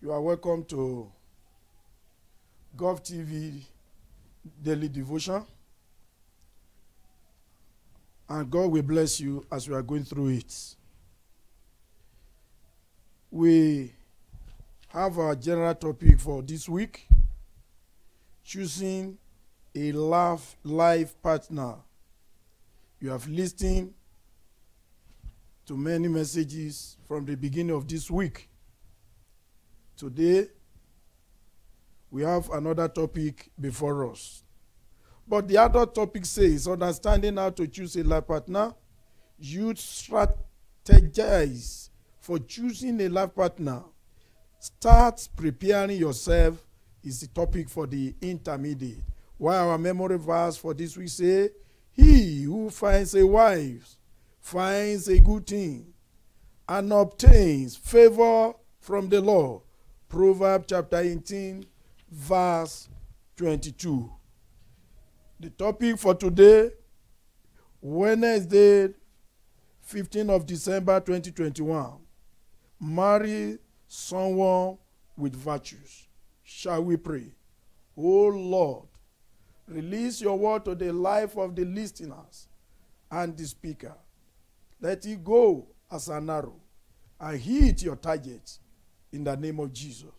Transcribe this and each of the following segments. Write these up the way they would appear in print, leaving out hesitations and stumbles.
You are welcome to Gov TV Daily Devotion. And God will bless you as we are going through it. We have our general topic for this week: choosing a life partner. You have listened to many messages from the beginning of this week. Today, we have another topic before us. But the other topic says, understanding how to choose a life partner. You strategize for choosing a life partner. Start preparing yourself is the topic for the intermediate. While our memory verse for this week say, he who finds a wife finds a good thing and obtains favor from the Lord. Proverbs chapter 18, verse 22. The topic for today, Wednesday, 15th of December 2021. Marry someone with virtues. Shall we pray? Oh Lord, release your word to the life of the listeners and the speaker. Let it go as an arrow and hit your target in the name of Jesus.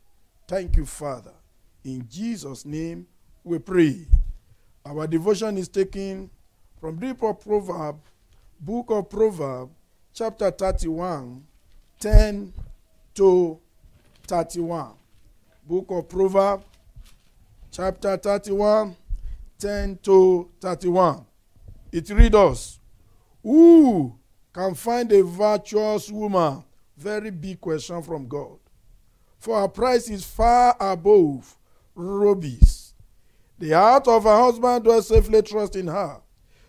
Thank you, Father. In Jesus' name we pray. Our devotion is taken from the book of Proverbs, chapter 31, 10 to 31. Book of Proverbs, chapter 31, 10 to 31. It reads us, who can find a virtuous woman? Very big question from God. For her price is far above rubies. The heart of her husband does safely trust in her,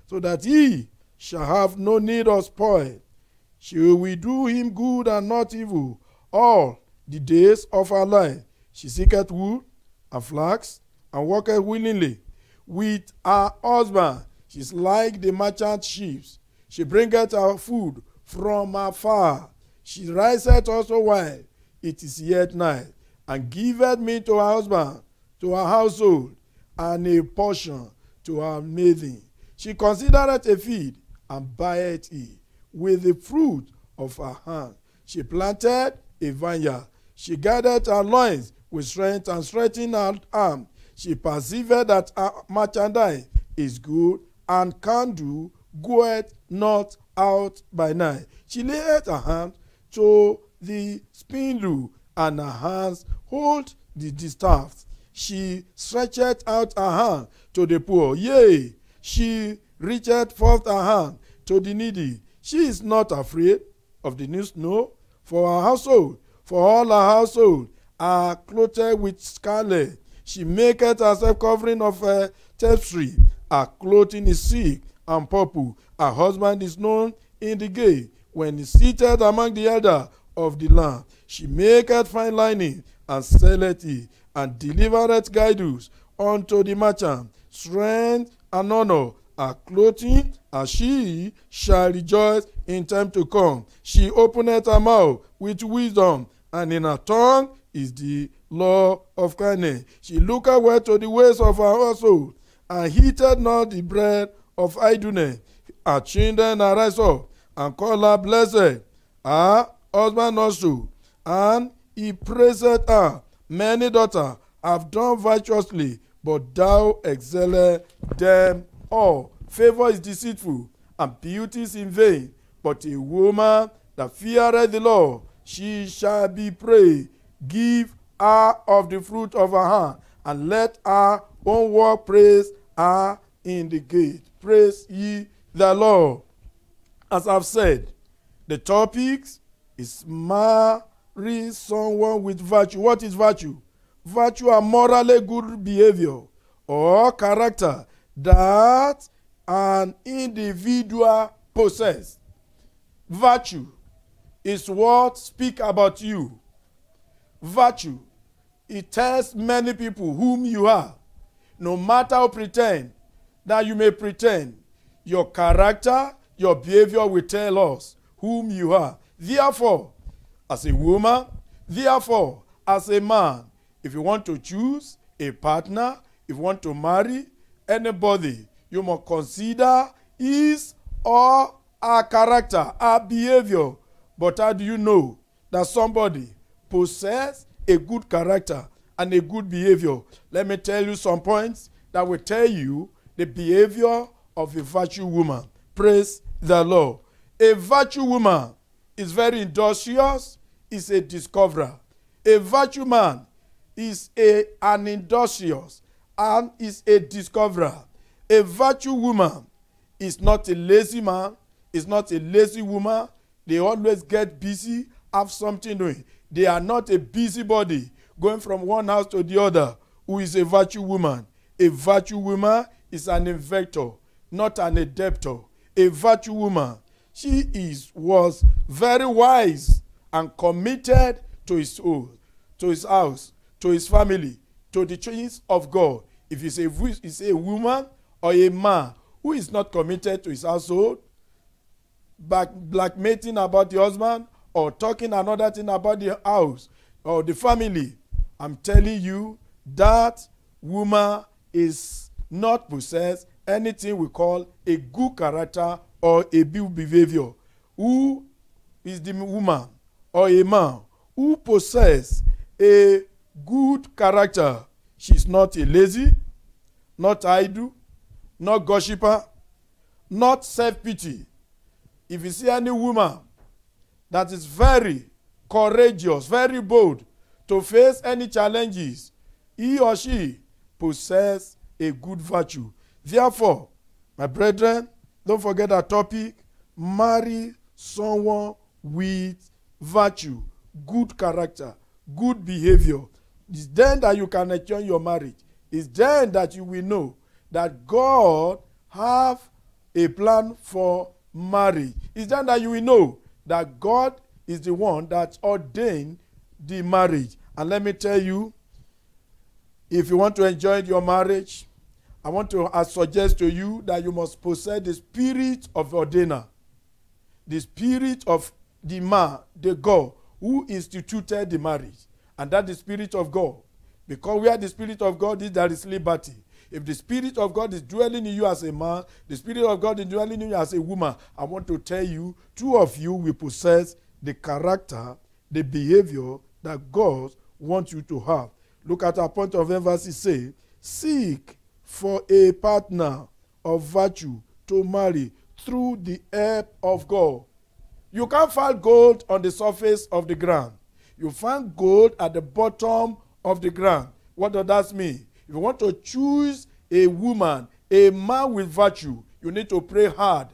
so that he shall have no need of spoil. She will do him good and not evil all the days of her life. She seeketh wood and flax, and walketh willingly with her husband. She is like the merchant ships. She bringeth her food from afar. She riseth also while it is yet night, and giveth meat to her husband, to her household, and a portion to her maiden. She considereth a field, and buyeth it with the fruit of her hand. She planted a vineyard. She gathered her loins with strength, and strengthened her arm. She perceived that her merchandise is good, and candle goeth not out by night. She laid her hand to the spindle, and her hands hold the distaff. She stretcheth out her hand to the poor. Yea, she reacheth forth her hand to the needy. She is not afraid of the new snow for her household, for all her household are clothed with scarlet. She maketh herself covering of a tapestry. Her clothing is silk and purple. Her husband is known in the gate, when he seated among the elder of the land. She maketh fine lining, and selleth it, and delivereth guidance unto the merchant. Strength and honor are clothing, and she shall rejoice in time to come. She openeth her mouth with wisdom, and in her tongue is the law of kindness. She looketh well to the ways of her household, and heated not the bread of idleness. Her children arise up, and call her blessed. Her husband also, and he praiseth her. Many daughters have done virtuously, but thou excellest them all. Favor is deceitful, and beauty is in vain, but a woman that feareth the Lord, she shall be praised. Give her of the fruit of her hand, and let her own work praise her in the gate. Praise ye the Lord. As I've said, the topic is marry someone with virtue. What is virtue? Virtue are morally good behavior or character that an individual possesses. Virtue is what speaks about you. Virtue, it tells many people whom you are. No matter how pretend that you may pretend, your character, your behavior will tell us whom you are. Therefore, as a woman, therefore, as a man, if you want to choose a partner, if you want to marry anybody, you must consider his or her character, her behavior. But how do you know that somebody possesses a good character and a good behavior? Let me tell you some points that will tell you the behavior of a virtuous woman. Praise the Lord. A virtuous woman is very industrious, is a discoverer. A virtuous man is an industrious and is a discoverer. A virtuous woman is not a lazy man, is not a lazy woman. They always get busy, have something doing. They are not a busybody going from one house to the other. Who is a virtuous woman? A virtuous woman is an inventor, not an adapter. A virtuous woman, was very wise and committed to his own, to his house, to his family, to the things of God. If it's a woman or a man who is not committed to his household, blackmailing about the husband or talking another thing about the house or the family, I'm telling you that woman is not possess anything we call a good character or a good behavior. Who is the woman or a man who possess a good character? She's not a lazy, not idle, not gossiper, not self-pity. If you see any woman that is very courageous, very bold to face any challenges, he or she possess a good virtue. Therefore, my brethren, don't forget our topic: marry someone with virtue, good character, good behavior. It's then that you can enjoy your marriage. It's then that you will know that God have a plan for marriage. It's then that you will know that God is the one that ordained the marriage. And let me tell you, if you want to enjoy your marriage, I suggest to you that you must possess the spirit of ordainer, the spirit of the man, the God who instituted the marriage. And that the spirit of God. Because where the spirit of God is, there is liberty. If the spirit of God is dwelling in you as a man, the spirit of God is dwelling in you as a woman, I want to tell you, two of you will possess the character, the behavior that God wants you to have. Look at our point of emphasis. Say, seek for a partner of virtue to marry through the help of God. You can't find gold on the surface of the ground. You find gold at the bottom of the ground. What does that mean? If you want to choose a woman, a man with virtue, you need to pray hard.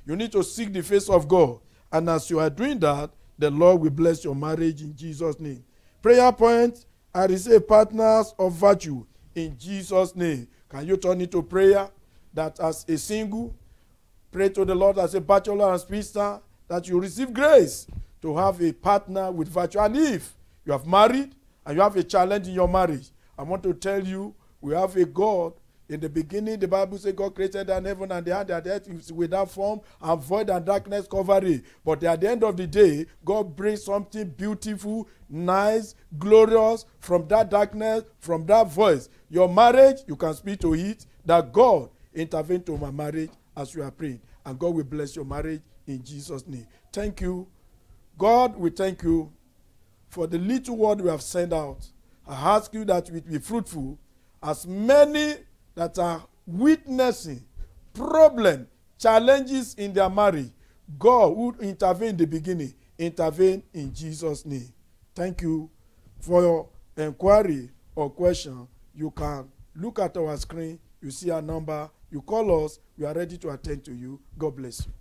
You need to seek the face of God. And as you are doing that, the Lord will bless your marriage in Jesus' name. Prayer point: I receive partners of virtue in Jesus' name. Can you turn into prayer? That as a single, pray to the Lord as a bachelor and spinster, that you receive grace to have a partner with virtue. And if you have married and you have a challenge in your marriage, I want to tell you, we have a God. In the beginning, the Bible says God created the heaven and the earth, that earth is without form and void and darkness cover it. But at the end of the day, God brings something beautiful, nice, glorious from that darkness, from that voice. Your marriage, you can speak to it, that God intervened to my marriage as you are praying. And God will bless your marriage in Jesus' name. Thank you. God, we thank you for the little word we have sent out. I ask you that it will be fruitful. As many that are witnessing problem, challenges in their marriage, God who intervene in the beginning, intervene in Jesus' name. Thank you. For your inquiry or question, you can look at our screen. You see our number. You call us. We are ready to attend to you. God bless you.